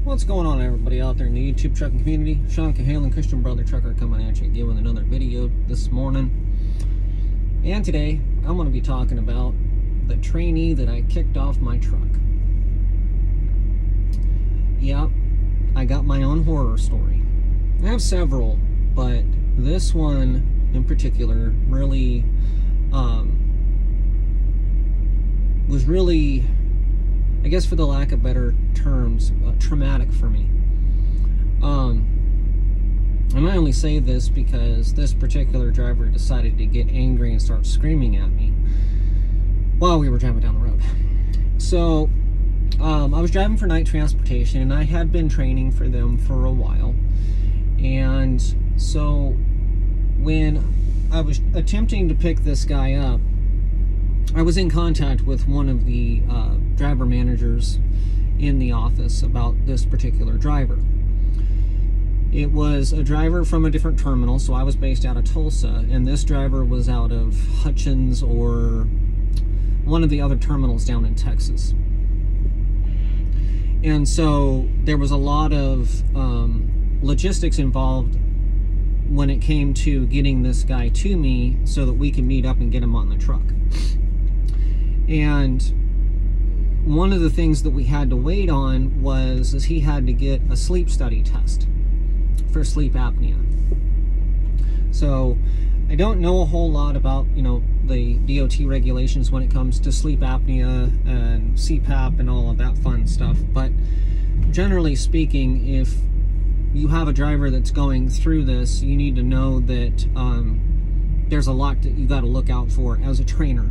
What's going on, everybody out there in the YouTube trucking community? Sean Cahalan, Christian Brother Trucker, coming at you again with another video this morning. And today, I'm going to be talking about the trainee that I kicked off my truck. Yeah, I got my own horror story. I have several, but this one in particular really was really, I guess for the lack of better terms, traumatic for me. And I only say this because this particular driver decided to get angry and start screaming at me while we were driving down the road. So, I was driving for night transportation, and I had been training for them for a while. And so, when I was attempting to pick this guy up, I was in contact with one of the driver managers in the office about this particular driver. It was a driver from a different terminal, so I was based out of Tulsa, and this driver was out of Hutchins or one of the other terminals down in Texas. And so there was a lot of logistics involved when it came to getting this guy to me so that we could meet up and get him on the truck. And one of the things that we had to wait on was he had to get a sleep study test for sleep apnea. So I don't know a whole lot about, the DOT regulations when it comes to sleep apnea and CPAP and all of that fun stuff. But generally speaking, if you have a driver that's going through this, you need to know that there's a lot that you got to look out for as a trainer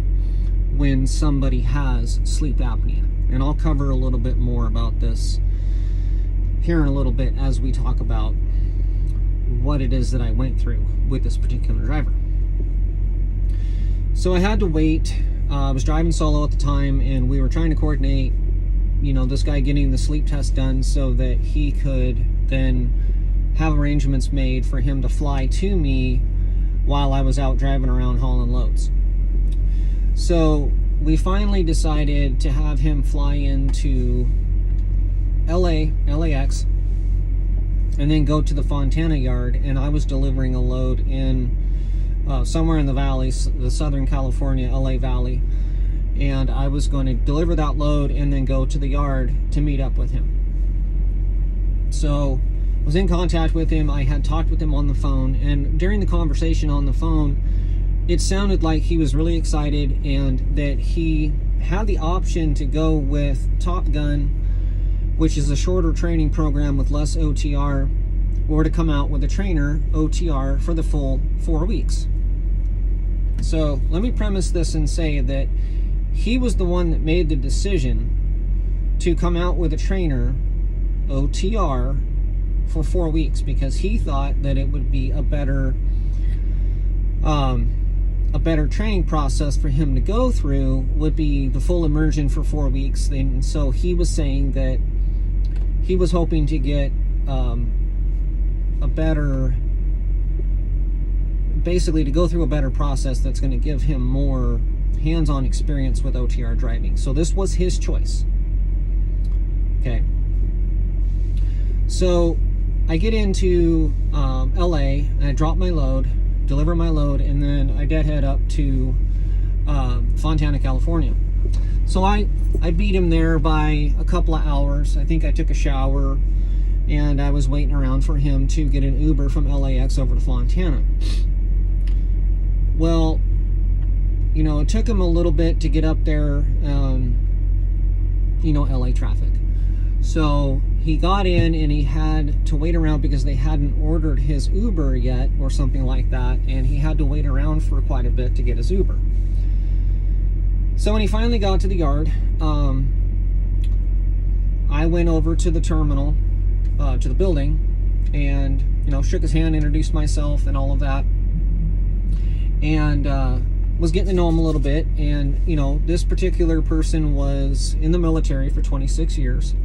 when somebody has sleep apnea. And I'll cover a little bit more about this here in a little bit as we talk about what it is that I went through with this particular driver. So I had to wait. I was driving solo at the time, and we were trying to coordinate, this guy getting the sleep test done so that he could then have arrangements made for him to fly to me while I was out driving around hauling loads. So we finally decided to have him fly into LAX, and then go to the Fontana yard, and I was delivering a load in somewhere in the valley, the Southern California, LA Valley, and I was going to deliver that load and then go to the yard to meet up with him. So I was in contact with him. I had talked with him on the phone, and during the conversation on the phone, it sounded like he was really excited and that he had the option to go with Top Gun, which is a shorter training program with less OTR, or to come out with a trainer OTR for the full 4 weeks. So let me premise this and say that he was the one that made the decision to come out with a trainer OTR for 4 weeks because he thought that it would be a better training process for him to go through would be the full immersion for 4 weeks. And so he was saying that he was hoping to get basically to go through a better process that's going to give him more hands-on experience with OTR driving. So this was his choice. Okay. So I get into LA, and I drop my load, deliver my load, and then I deadhead up to Fontana, California. So I beat him there by a couple of hours. I think I took a shower, and I was waiting around for him to get an Uber from LAX over to Fontana. Well, it took him a little bit to get up there, LA traffic. So he got in, and he had to wait around because they hadn't ordered his Uber yet or something like that, and he had to wait around for quite a bit to get his Uber. So when he finally got to the yard, I went over to the terminal, to the building, and, shook his hand, introduced myself and all of that, and was getting to know him a little bit. And, this particular person was in the military for 26 years,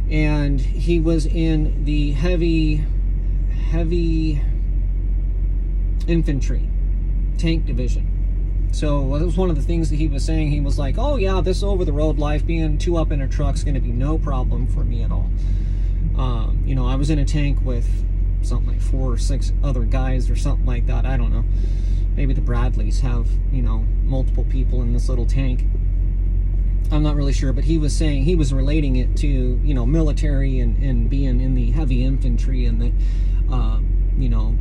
and he was in the heavy infantry tank division. So that was one of the things that he was saying. He was like, oh yeah, this over-the-road life, being 2 up in a truck is going to be no problem for me at all. You know, I was in a tank with something like 4 or 6 other guys or something like that. I don't know. Maybe the Bradleys have, you know, multiple people in this little tank. I'm not really sure, but he was saying, he was relating it to, you know, military and being in the heavy infantry, and that, you know,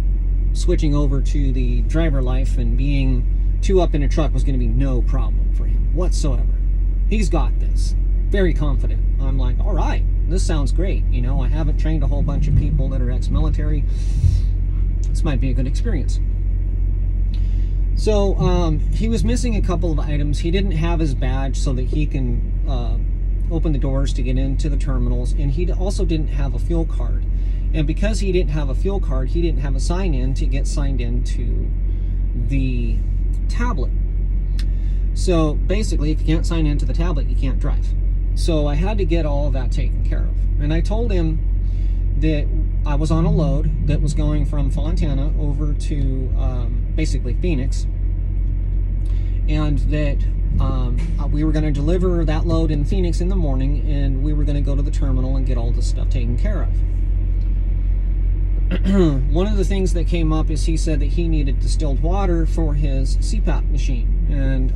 switching over to the driver life and being 2 up in a truck was going to be no problem for him whatsoever. He's got this. Very confident. I'm like, all right, this sounds great. You know, I haven't trained a whole bunch of people that are ex-military. This might be a good experience. So he was missing a couple of items. He didn't have his badge so that he can open the doors to get into the terminals, and he also didn't have a fuel card. And because he didn't have a fuel card, he didn't have a sign-in to get signed into the tablet. So basically, if you can't sign into the tablet, you can't drive. So I had to get all of that taken care of. And I told him that I was on a load that was going from Fontana over to basically Phoenix, and that we were going to deliver that load in Phoenix in the morning, and we were going to go to the terminal and get all this stuff taken care of. One of the things that came up is he said that he needed distilled water for his CPAP machine, and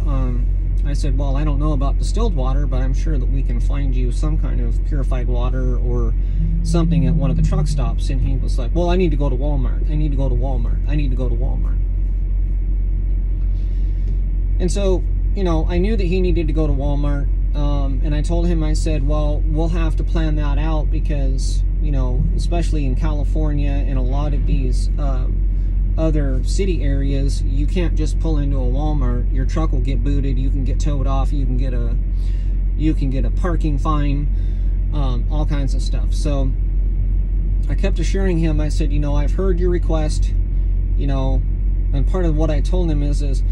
I said, well, I don't know about distilled water, but I'm sure that we can find you some kind of purified water or something at one of the truck stops. And he was like, well, I need to go to Walmart. I need to go to Walmart. I need to go to Walmart. And so, you know, I knew that he needed to go to Walmart. And I told him, I said, well, we'll have to plan that out because, you know, especially in California and a lot of these other city areas, you can't just pull into a Walmart. Your truck will get booted. You can get towed off. You can get a parking fine, all kinds of stuff. So I kept assuring him, I said, you know, I've heard your request, you know, and part of what I told him is,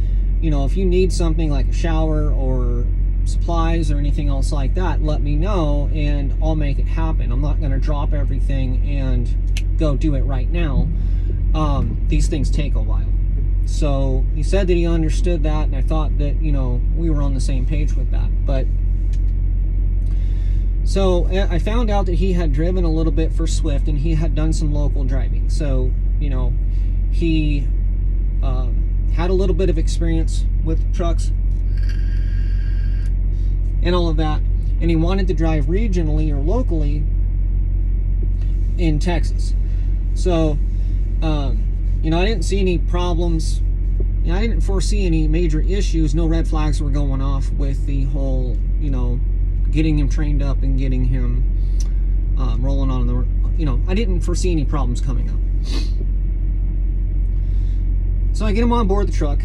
you know, if you need something like a shower or supplies or anything else like that, let me know and I'll make it happen. I'm not going to drop everything and go do it right now. These things take a while. So he said that he understood that, and I thought that, you know, we were on the same page with that. But so I found out that he had driven a little bit for Swift, and he had done some local driving. So, you know, he had a little bit of experience with trucks and all of that, and he wanted to drive regionally or locally in Texas. So you know, I didn't see any problems. You know, I didn't foresee any major issues. No red flags were going off with the whole, you know, getting him trained up and getting him rolling on the, you know, I didn't foresee any problems coming up. So I get him on board the truck,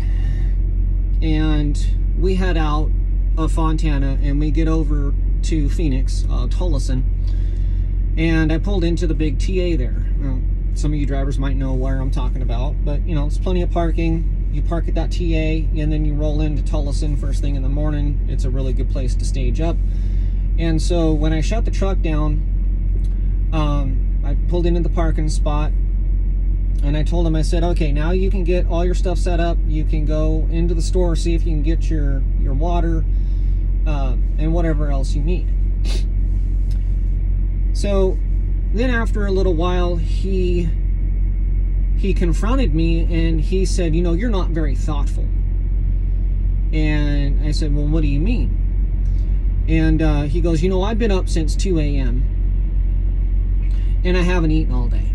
and we head out of Fontana, and we get over to Phoenix, Tolleson, and I pulled into the big TA there. Some of you drivers might know where I'm talking about, but you know, it's plenty of parking. You park at that TA, and then you roll into Tolleson first thing in the morning. It's a really good place to stage up. And so when I shut the truck down, I pulled into the parking spot, and I told him, I said, okay, now you can get all your stuff set up. You can go into the store, see if you can get your water and whatever else you need. So then after a little while, he confronted me, and he said, you know, you're not very thoughtful. And I said, well, what do you mean? And he goes, you know, I've been up since 2 a.m. and I haven't eaten all day.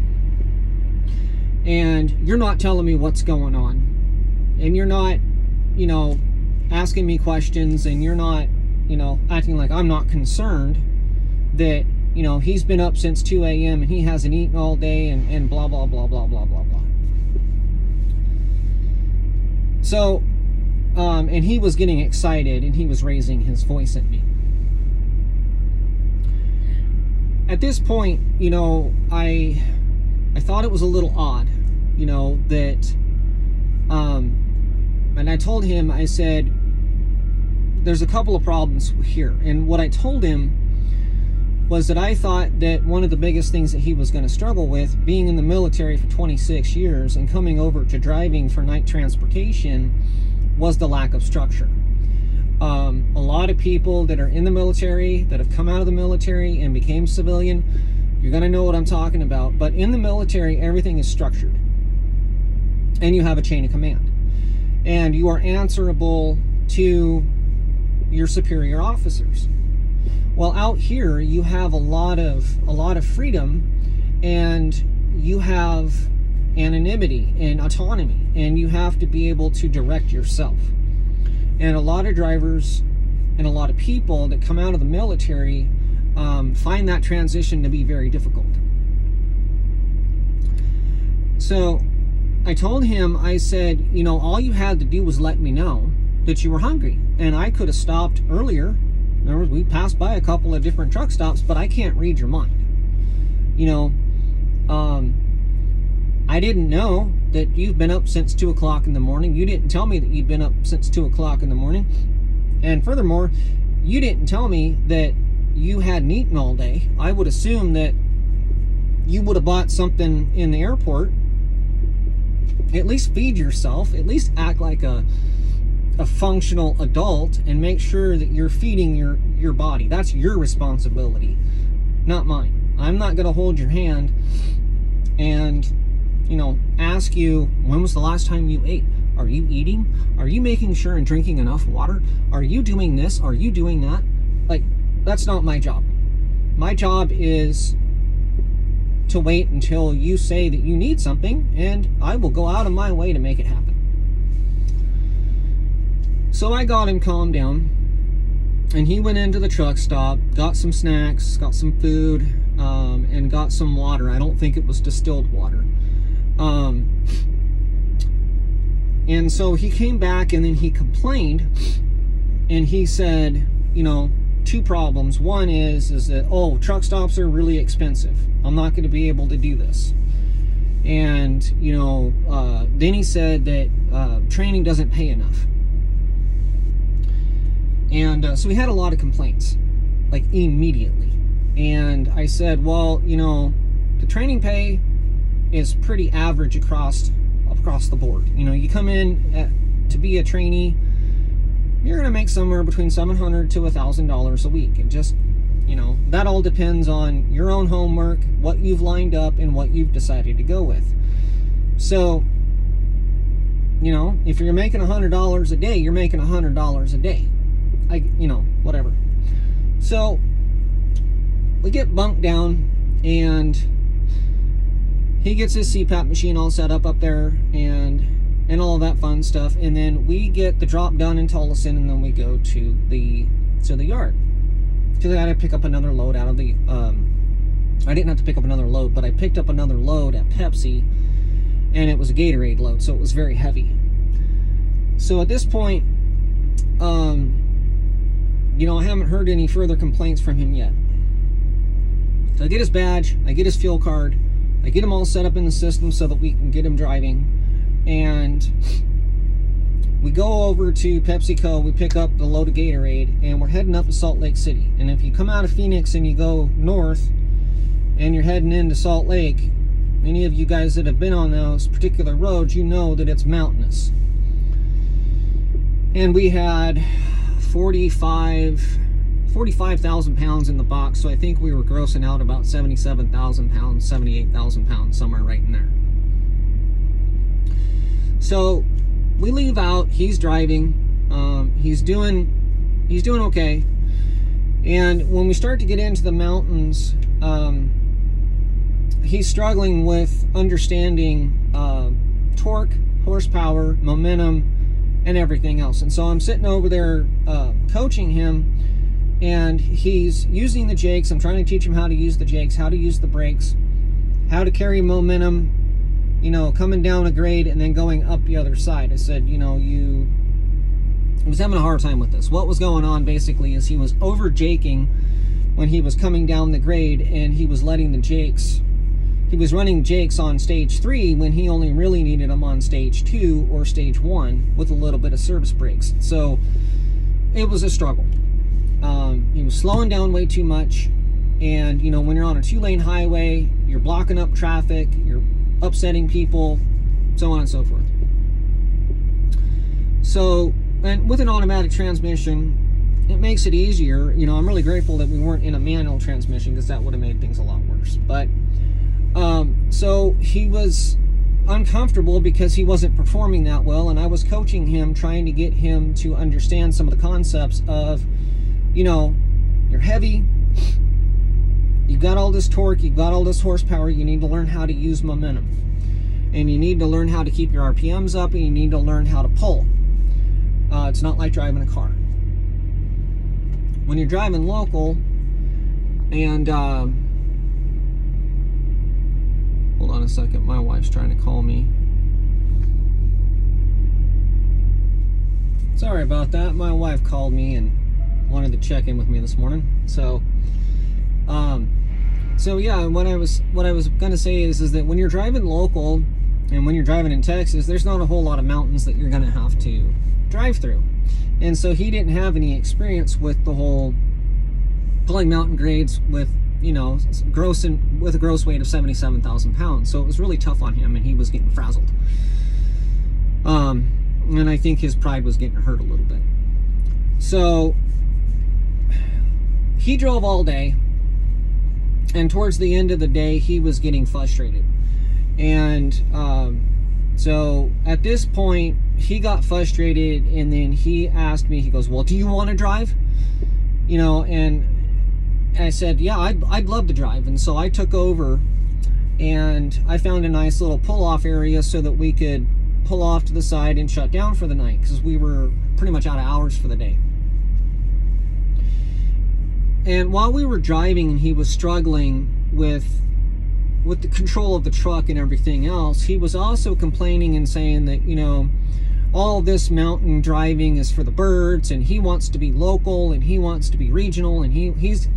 And you're not telling me what's going on. And you're not, you know, asking me questions, and you're not, you know, acting like I'm not concerned that, you know, he's been up since 2 a.m. and he hasn't eaten all day, and blah, blah, blah, blah, blah, blah, blah. So, and he was getting excited, and he was raising his voice at me. At this point, you know, I thought it was a little odd, you know, that, and I told him, I said, there's a couple of problems here. And what I told him was that I thought that one of the biggest things that he was going to struggle with, being in the military for 26 years and coming over to driving for night transportation, was the lack of structure. A lot of people that are in the military, that have come out of the military and became civilian, you're going to know what I'm talking about. But in the military, everything is structured. And you have a chain of command. And you are answerable to your superior officers. Well, out here, you have a lot of freedom, and you have anonymity and autonomy, and you have to be able to direct yourself. And a lot of drivers and a lot of people that come out of the military find that transition to be very difficult. So I told him, I said, you know, all you had to do was let me know that you were hungry, and I could have stopped earlier. In other words, we passed by a couple of different truck stops, but I can't read your mind. You know, I didn't know that you've been up since 2 o'clock in the morning. You didn't tell me that you'd been up since 2 o'clock in the morning. And furthermore, you didn't tell me that you hadn't eaten all day. I would assume that you would have bought something in the airport. At least feed yourself. At least act like a functional adult and make sure that you're feeding your body. That's your responsibility, not mine. I'm not going to hold your hand and, you know, ask you, when was the last time you ate? Are you eating? Are you making sure and drinking enough water? Are you doing this? Are you doing that? Like, that's not my job. My job is to wait until you say that you need something, and I will go out of my way to make it happen. So I got him calmed down, and he went into the truck stop, got some snacks, got some food, and got some water. I don't think it was distilled water. And so he came back, and then he complained, and he said, you know, 2 problems. One is that, oh, truck stops are really expensive. I'm not going to be able to do this. And, you know, then he said that training doesn't pay enough. And so we had a lot of complaints, like immediately. And I said, well, you know, the training pay is pretty average across the board. You know, you come in to be a trainee, you're going to make somewhere between $700 to $1,000 a week. And just, you know, that all depends on your own homework, what you've lined up, and what you've decided to go with. So, you know, if you're making $100 a day, you're making $100 a day. You know, whatever. So we get bunked down, and he gets his CPAP machine all set up there, and all of that fun stuff. And then we get the drop done in Tolleson, and then we go to the yard, because I had to pick up another load out of the. I didn't have to pick up another load, but I picked up another load at Pepsi, and it was a Gatorade load, so it was very heavy. So at this point, you know, I haven't heard any further complaints from him yet. So I get his badge, I get his fuel card, I get him all set up in the system so that we can get him driving. And we go over to PepsiCo, we pick up the load of Gatorade, and we're heading up to Salt Lake City. And if you come out of Phoenix and you go north and you're heading into Salt Lake, any of you guys that have been on those particular roads, you know that it's mountainous. And we had 45,000 pounds in the box, so I think we were grossing out about 77,000 pounds, 78,000 pounds, somewhere right in there. So we leave out, he's driving, he's doing okay. And when we start to get into the mountains, he's struggling with understanding torque, horsepower, momentum, and everything else. And so I'm sitting over there coaching him, and he's using the jakes. I'm trying to teach him how to use the jakes, how to use the brakes, how to carry momentum, you know, coming down a grade and then going up the other side. I said, you know, I was having a hard time with this. What was going on basically is he was over jaking when he was coming down the grade, and he was letting the jakes, he was running jakes on stage 3 when he only really needed them on stage 2 or stage 1 with a little bit of service brakes. So it was a struggle. He was slowing down way too much, and you know, when you're on a 2-lane highway, you're blocking up traffic, you're upsetting people, so on and so forth. So, and with an automatic transmission, it makes it easier. You know, I'm really grateful that we weren't in a manual transmission, because that would have made things a lot worse. But so he was uncomfortable because he wasn't performing that well, and I was coaching him, trying to get him to understand some of the concepts of, you know, you're heavy, you've got all this torque, you've got all this horsepower, you need to learn how to use momentum, and you need to learn how to keep your RPMs up, and you need to learn how to pull. It's not like driving a car. When you're driving local, and hold on a second, my wife's trying to call me. Sorry about that. My wife called me and wanted to check in with me this morning. So yeah, what I was gonna say is that when you're driving local and when you're driving in Texas, there's not a whole lot of mountains that you're gonna have to drive through. And so he didn't have any experience with the whole pulling mountain grades with, you know, with a gross weight of 77,000 pounds. So it was really tough on him, and he was getting frazzled. And I think his pride was getting hurt a little bit. So he drove all day, and towards the end of the day, he was getting frustrated. And so at this point, he got frustrated, and then he asked me, he goes, well, do you want to drive? You know, and I said, yeah, I'd love to drive. And so I took over, and I found a nice little pull-off area so that we could pull off to the side and shut down for the night, because we were pretty much out of hours for the day. And while we were driving and he was struggling with the control of the truck and everything else, he was also complaining and saying that, you know, all this mountain driving is for the birds, and he wants to be local, and he wants to be regional, and he's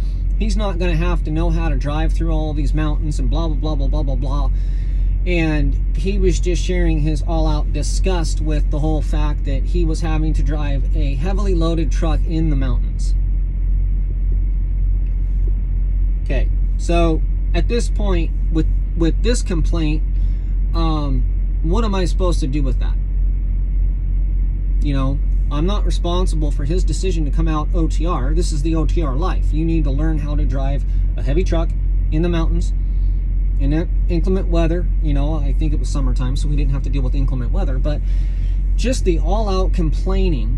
not going to have to know how to drive through all these mountains, and blah, blah, blah, blah, blah, blah, blah. And he was just sharing his all-out disgust with the whole fact that he was having to drive a heavily loaded truck in the mountains. Okay, so at this point, with this complaint, what am I supposed to do with that? You know, I'm not responsible for his decision to come out OTR. This is the OTR life. You need to learn how to drive a heavy truck in the mountains in inclement weather. You know, I think it was summertime, so we didn't have to deal with inclement weather, but just the all-out complaining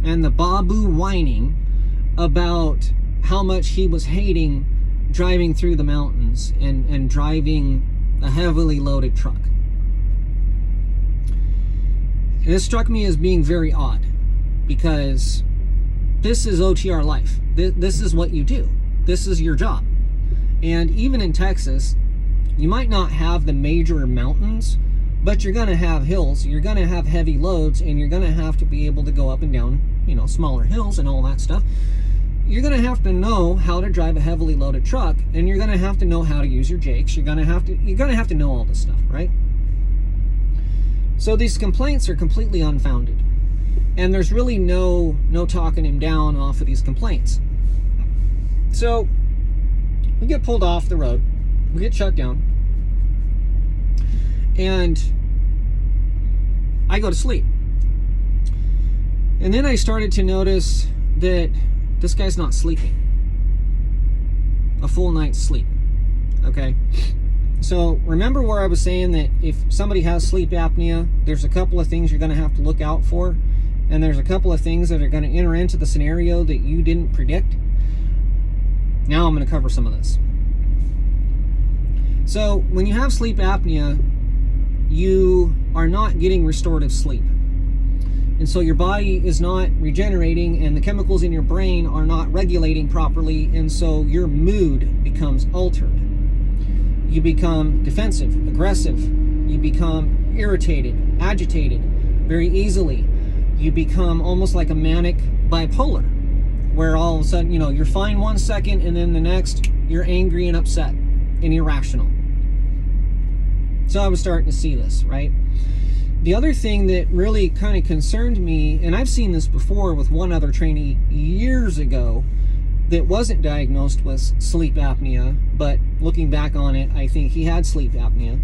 and the Babu whining about how much he was hating driving through the mountains and driving a heavily loaded truck. And this struck me as being very odd, because this is OTR life. This is what you do. This is your job. And even in Texas, you might not have the major mountains, but you're going to have hills. You're going to have heavy loads, and you're going to have to be able to go up and down, you know, smaller hills and all that stuff. You're going to have to know how to drive a heavily loaded truck, and you're going to have to know how to use your jakes. You're going to have to know all this stuff, right? So these complaints are completely unfounded, and there's really no talking him down off of these complaints. So we get pulled off the road, we get shut down, and I go to sleep. And then I started to notice that this guy's not sleeping a full night's sleep. Okay, so remember where I was saying that if somebody has sleep apnea, there's a couple of things you're going to have to look out for, and there's a couple of things that are going to enter into the scenario that you didn't predict. Now I'm going to cover some of this. So when you have sleep apnea, you are not getting restorative sleep. And so your body is not regenerating, and the chemicals in your brain are not regulating properly, and so your mood becomes altered. You become defensive, aggressive. You become irritated, agitated very easily. You become almost like a manic bipolar, where all of a sudden, you know, you're fine one second, and then the next, you're angry and upset and irrational. So I was starting to see this, right? The other thing that really kind of concerned me, and I've seen this before with one other trainee years ago that wasn't diagnosed with sleep apnea, but looking back on it, I think he had sleep apnea,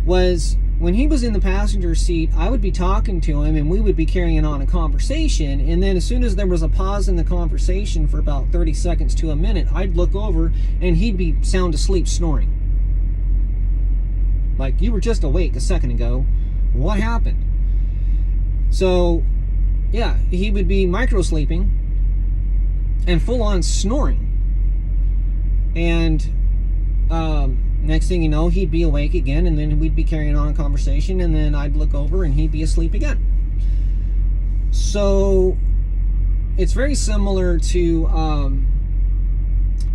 was when he was in the passenger seat, I would be talking to him and we would be carrying on a conversation. And then as soon as there was a pause in the conversation for about 30 seconds to a minute, I'd look over and he'd be sound asleep snoring. Like, you were just awake a second ago. What happened? So, yeah, he would be micro sleeping and full on snoring. And next thing you know, he'd be awake again, and then we'd be carrying on a conversation, and then I'd look over and he'd be asleep again. So it's very similar to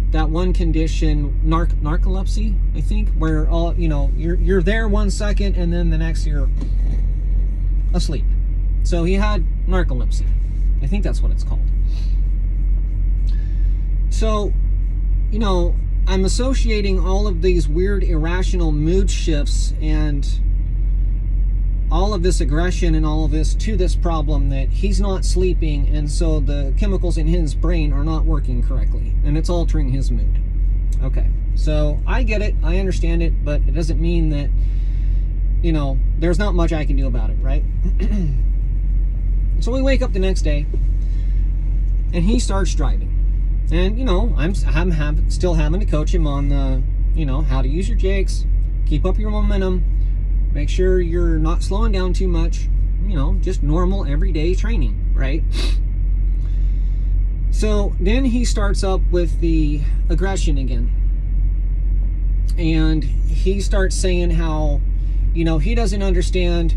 that one condition, narcolepsy, I think, where all you're there 1 second and then the next you're asleep. So he had narcolepsy. I think that's what it's called. So, I'm associating all of these weird irrational mood shifts and all of this aggression and all of this to this problem that he's not sleeping, and so the chemicals in his brain are not working correctly and it's altering his mood. Okay, so I get it, I understand it, but it doesn't mean that there's not much I can do about it, right? So we wake up the next day and he starts driving. And, I'm still having to coach him on how to use your jakes, keep up your momentum, make sure you're not slowing down too much, just normal everyday training, right? So then he starts up with the aggression again. And he starts saying how, he doesn't understand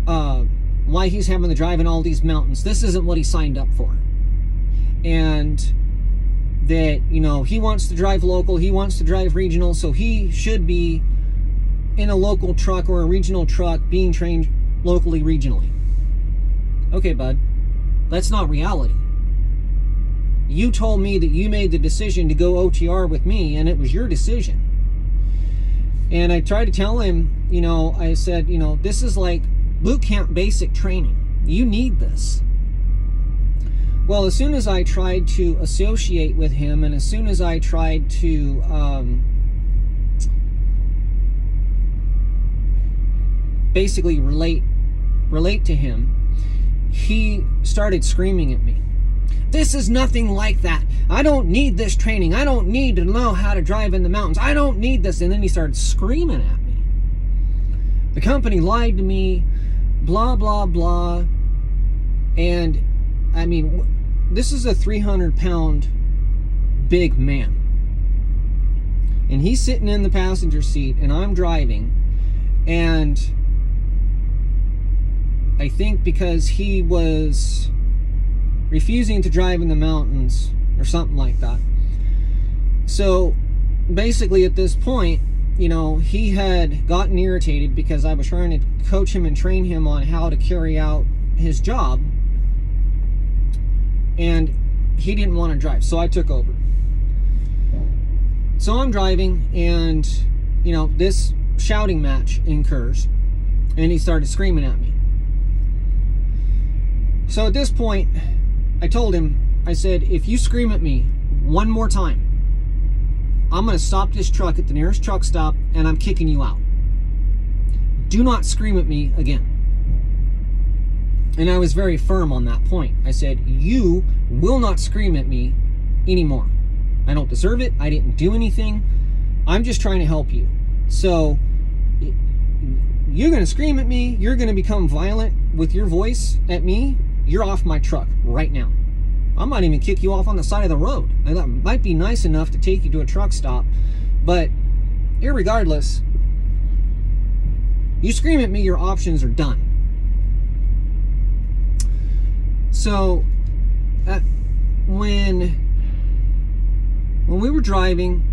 why he's having to drive in all these mountains. This isn't what he signed up for. And that, he wants to drive local, he wants to drive regional, so he should be in a local truck or a regional truck being trained locally, regionally. Okay, bud, that's not reality. You told me that you made the decision to go OTR with me, and it was your decision. And I tried to tell him, I said, this is like boot camp basic training. You need this. Well, as soon as I tried to associate with him, and as soon as I tried to basically relate to him, he started screaming at me. This is nothing like that. I don't need this training. I don't need to know how to drive in the mountains. I don't need this. And then he started screaming at me. The company lied to me, blah, blah, blah. And, I mean, this is a 300-pound big man. And he's sitting in the passenger seat, and I'm driving. And I think because he was refusing to drive in the mountains or something like that. So basically at this point, he had gotten irritated because I was trying to coach him and train him on how to carry out his job, and he didn't want to drive, so I took over. So I'm driving, and this shouting match occurs, and he started screaming at me. So at this point, I told him, I said, if you scream at me one more time, I'm going to stop this truck at the nearest truck stop and I'm kicking you out. Do not scream at me again. And I was very firm on that point. I said, you will not scream at me anymore. I don't deserve it. I didn't do anything. I'm just trying to help you. So you're going to scream at me. You're going to become violent with your voice at me. You're off my truck right now. I might even kick you off on the side of the road. And that might be nice enough to take you to a truck stop. But irregardless, you scream at me, your options are done. So when we were driving,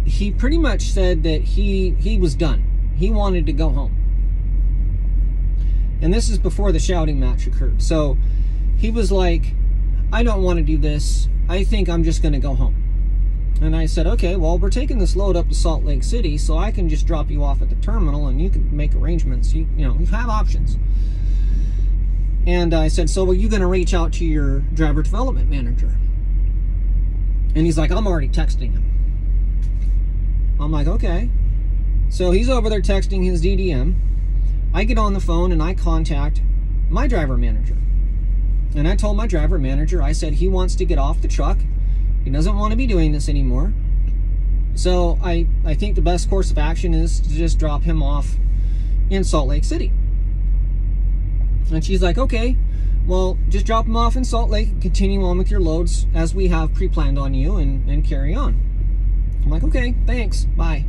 he pretty much said that he was done. He wanted to go home. And this is before the shouting match occurred. So he was like, I don't want to do this. I think I'm just going to go home. And I said, okay, well, we're taking this load up to Salt Lake City, so I can just drop you off at the terminal and you can make arrangements. You have options. And I said, so are you going to reach out to your driver development manager? And he's like, I'm already texting him. I'm like, okay. So he's over there texting his DDM. I get on the phone and I contact my driver manager. And I told my driver manager, I said he wants to get off the truck. He doesn't want to be doing this anymore. So I think the best course of action is to just drop him off in Salt Lake City. And she's like, okay, well, just drop him off in Salt Lake and continue on with your loads as we have pre-planned on you and carry on. I'm like, okay, thanks, bye.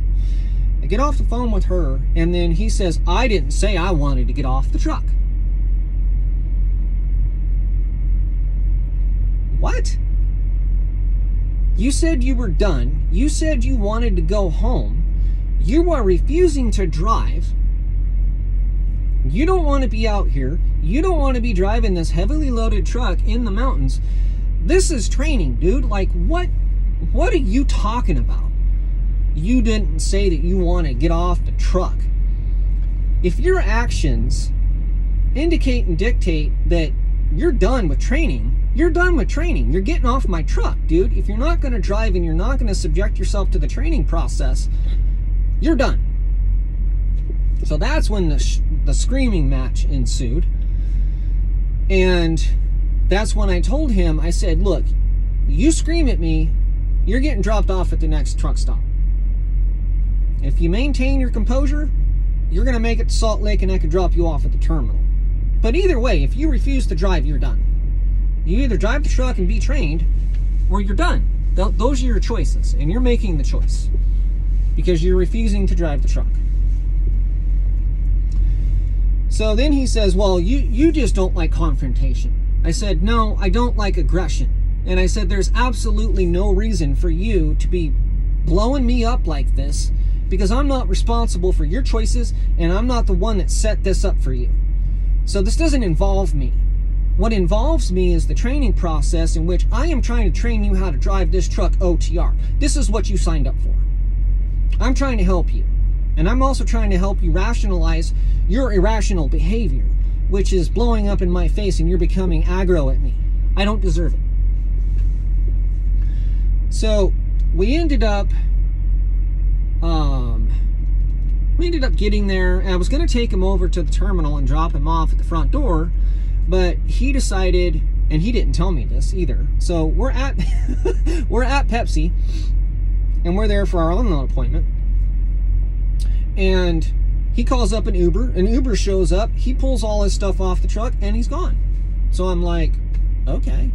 I get off the phone with her, and then he says, I didn't say I wanted to get off the truck. What? You said you were done. You said you wanted to go home. You are refusing to drive. You don't want to be out here. You don't want to be driving this heavily loaded truck in the mountains. This is training, dude. Like, what are you talking about? You didn't say that you want to get off the truck. If your actions indicate and dictate that you're done with training, you're done with training. You're getting off my truck, dude. If you're not going to drive and you're not going to subject yourself to the training process, you're done. So that's when the screaming match ensued. And that's when I told him, I said, look, you scream at me, you're getting dropped off at the next truck stop. If you maintain your composure, you're going to make it to Salt Lake and I can drop you off at the terminal. But either way, if you refuse to drive, you're done. You either drive the truck and be trained, or you're done. Those are your choices, and you're making the choice because you're refusing to drive the truck. So then he says, well, you just don't like confrontation. I said, no, I don't like aggression. And I said, there's absolutely no reason for you to be blowing me up like this because I'm not responsible for your choices and I'm not the one that set this up for you. So this doesn't involve me. What involves me is the training process in which I am trying to train you how to drive this truck OTR. This is what you signed up for. I'm trying to help you. And I'm also trying to help you rationalize your irrational behavior, which is blowing up in my face and you're becoming aggro at me. I don't deserve it. So we ended up getting there. I was going to take him over to the terminal and drop him off at the front door, but he decided, and he didn't tell me this either. So we're at we're at Pepsi, and we're there for our unload appointment. And he calls up an Uber, and Uber shows up. He pulls all his stuff off the truck, and he's gone. So I'm like, okay.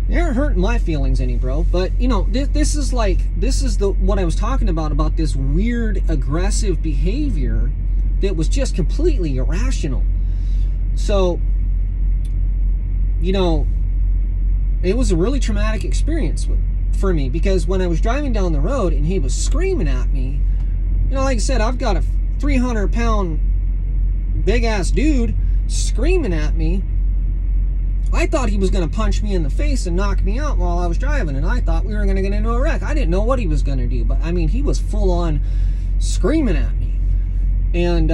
They aren't hurting my feelings any, bro. But, you know, this is what I was talking about this weird, aggressive behavior that was just completely irrational. So, you know, it was a really traumatic experience for me because when I was driving down the road and he was screaming at me, you know, like I said, I've got a 300-pound big-ass dude screaming at me. I thought he was going to punch me in the face and knock me out while I was driving, and I thought we were going to get into a wreck. I didn't know what he was going to do, but, I mean, he was full-on screaming at me. And,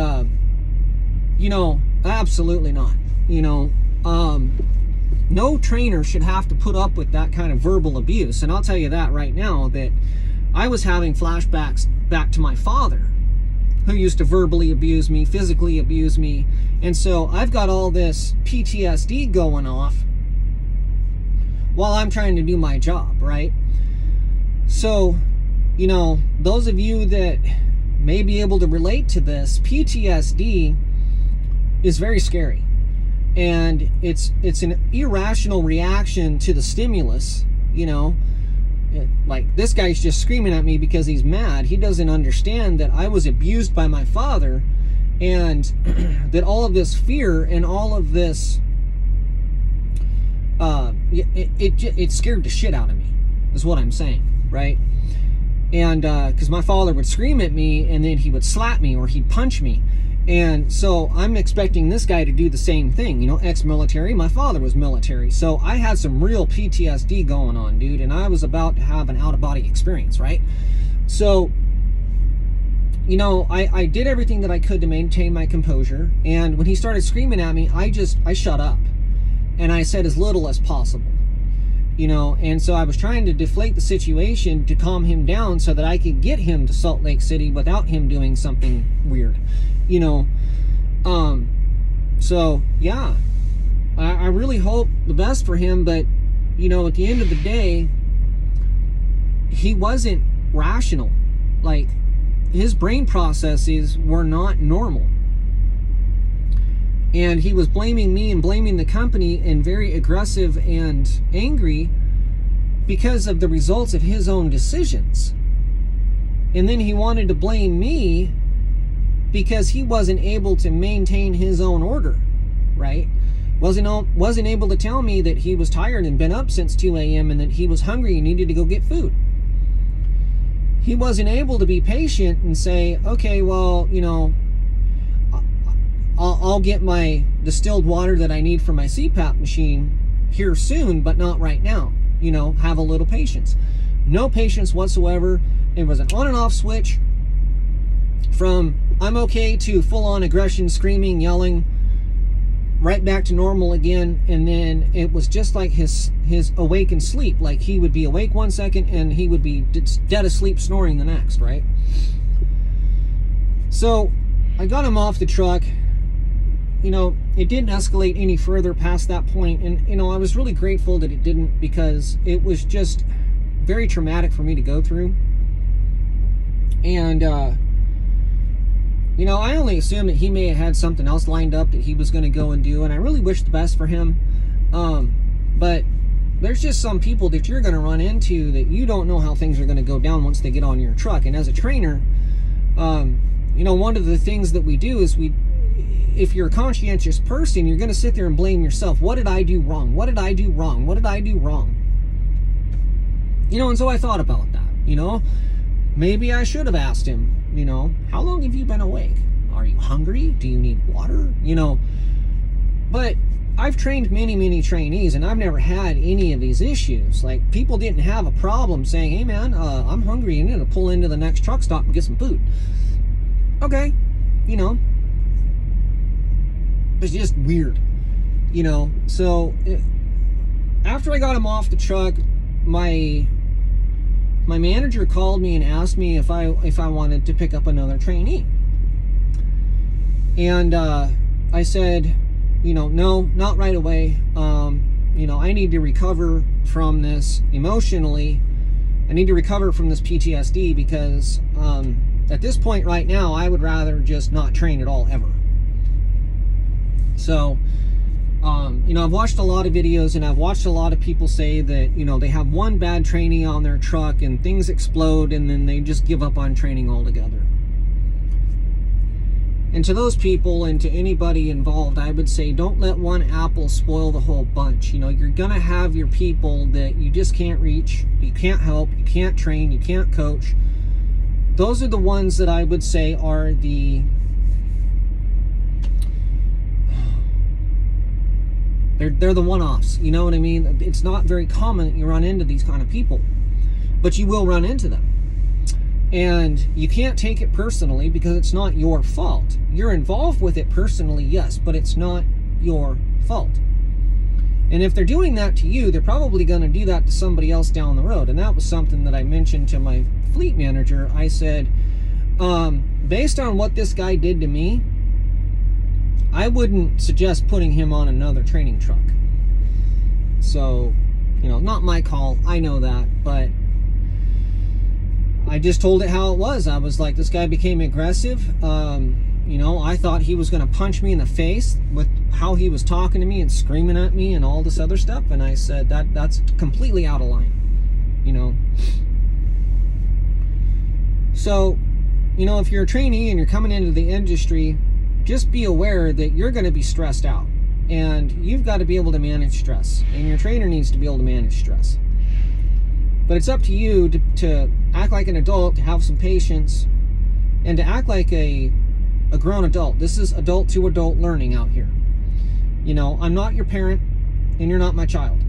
you know, absolutely not. You know, no trainer should have to put up with that kind of verbal abuse. And I'll tell you that right now, that I was having flashbacks back to my father, who used to verbally abuse me, physically abuse me. And so I've got all this PTSD going off while I'm trying to do my job, right? So, you know, those of you that may be able to relate to this, PTSD is very scary. And it's an irrational reaction to the stimulus, you know. Like, this guy's just screaming at me because he's mad. He doesn't understand that I was abused by my father, and that all of this fear and all of this, it scared the shit out of me, is what I'm saying, right? And because my father would scream at me, and then he would slap me or he'd punch me. And so I'm expecting this guy to do the same thing, you know, ex-military. My father was military. So I had some real PTSD going on, dude. And I was about to have an out-of-body experience, right? So, you know, I did everything that I could to maintain my composure. And when he started screaming at me, I shut up. And I said as little as possible. And so I was trying to deflate the situation to calm him down so that I could get him to Salt Lake City without him doing something weird, so yeah, I really hope the best for him, but at the end of the day, he wasn't rational. Like, his brain processes were not normal. And he was blaming me and blaming the company and very aggressive and angry because of the results of his own decisions. And then he wanted to blame me because he wasn't able to maintain his own order, right? Wasn't able to tell me that he was tired and been up since 2 a.m. and that he was hungry and needed to go get food. He wasn't able to be patient and say, okay, well, I'll get my distilled water that I need for my CPAP machine here soon, but not right now. Have a little patience. No patience whatsoever. It was an on and off switch from I'm okay to full on aggression, screaming, yelling, right back to normal again. And then it was just like his awake and sleep. Like, he would be awake one second and he would be dead asleep snoring the next, right? So I got him off the truck. It didn't escalate any further past that point. And, I was really grateful that it didn't, because it was just very traumatic for me to go through. And, I only assumed that he may have had something else lined up that he was going to go and do. And I really wish the best for him. But there's just some people that you're going to run into that you don't know how things are going to go down once they get on your truck. And as a trainer, one of the things that we do is if you're a conscientious person, you're going to sit there and blame yourself. What did I do wrong? What did I do wrong? What did I do wrong? And so I thought about that. Maybe I should have asked him, how long have you been awake? Are you hungry? Do you need water? But I've trained many, many trainees, and I've never had any of these issues. Like, people didn't have a problem saying, hey man, I'm hungry, you need to pull into the next truck stop and get some food. Okay, it's just weird, so after I got him off the truck, my manager called me and asked me if I wanted to pick up another trainee. And I said, no, not right away. I need to recover from this emotionally. I need to recover from this PTSD, because at this point right now, I would rather just not train at all, ever. So, I've watched a lot of videos, and I've watched a lot of people say that, they have one bad trainee on their truck and things explode, and then they just give up on training altogether. And to those people and to anybody involved, I would say, don't let one apple spoil the whole bunch. You're going to have your people that you just can't reach, you can't help, you can't train, you can't coach. Those are the ones that I would say are They're the one-offs, you know what I mean? It's not very common that you run into these kind of people, but you will run into them. And you can't take it personally, because it's not your fault. You're involved with it personally, yes, but it's not your fault. And if they're doing that to you, they're probably going to do that to somebody else down the road. And that was something that I mentioned to my fleet manager. I said, based on what this guy did to me, I wouldn't suggest putting him on another training truck. So, not my call. I know that, but I just told it how it was. I was like, this guy became aggressive. I thought he was going to punch me in the face with how he was talking to me and screaming at me and all this other stuff. And I said, that's completely out of line, So, if you're a trainee and you're coming into the industry, just be aware that you're going to be stressed out, and you've got to be able to manage stress, and your trainer needs to be able to manage stress. But it's up to you to act like an adult, to have some patience, and to act like a grown adult. This is adult to adult learning out here. I'm not your parent, and you're not my child.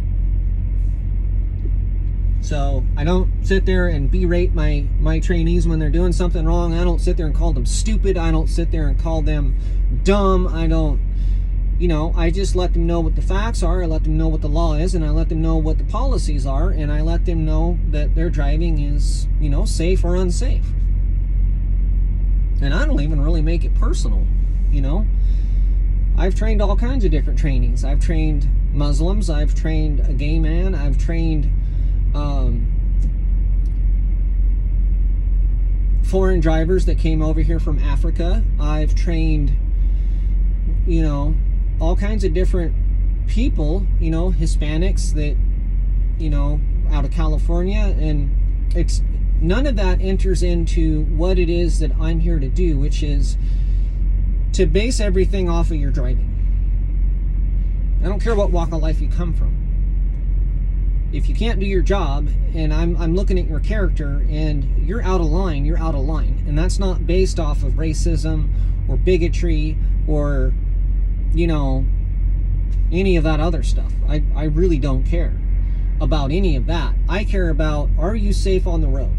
So I don't sit there and berate my trainees when they're doing something wrong. I don't sit there and call them stupid. I don't sit there and call them dumb. I don't I just let them know what the facts are, I let them know what the law is, and I let them know what the policies are, and I let them know that their driving is, safe or unsafe. And I don't even really make it personal, I've trained all kinds of different trainings. I've trained Muslims, I've trained a gay man, I've trained foreign drivers that came over here from Africa. I've trained, all kinds of different people, Hispanics that, out of California, and none of that enters into what it is that I'm here to do, which is to base everything off of your driving. I don't care what walk of life you come from. If you can't do your job, and I'm looking at your character, and you're out of line, you're out of line. And that's not based off of racism or bigotry or, any of that other stuff. I really don't care about any of that. I care about, are you safe on the road?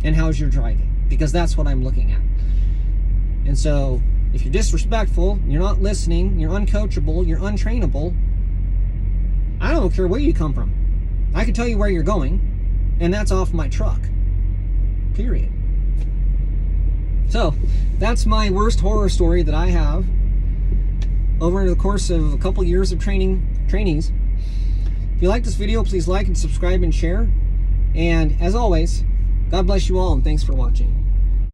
And how's your driving? Because that's what I'm looking at. And so, if you're disrespectful, you're not listening, you're uncoachable, you're untrainable, I don't care where you come from. I can tell you where you're going, and that's off my truck. Period. So, that's my worst horror story that I have over the course of a couple years of trainees. If you like this video, please like and subscribe and share. And as always, God bless you all, and thanks for watching.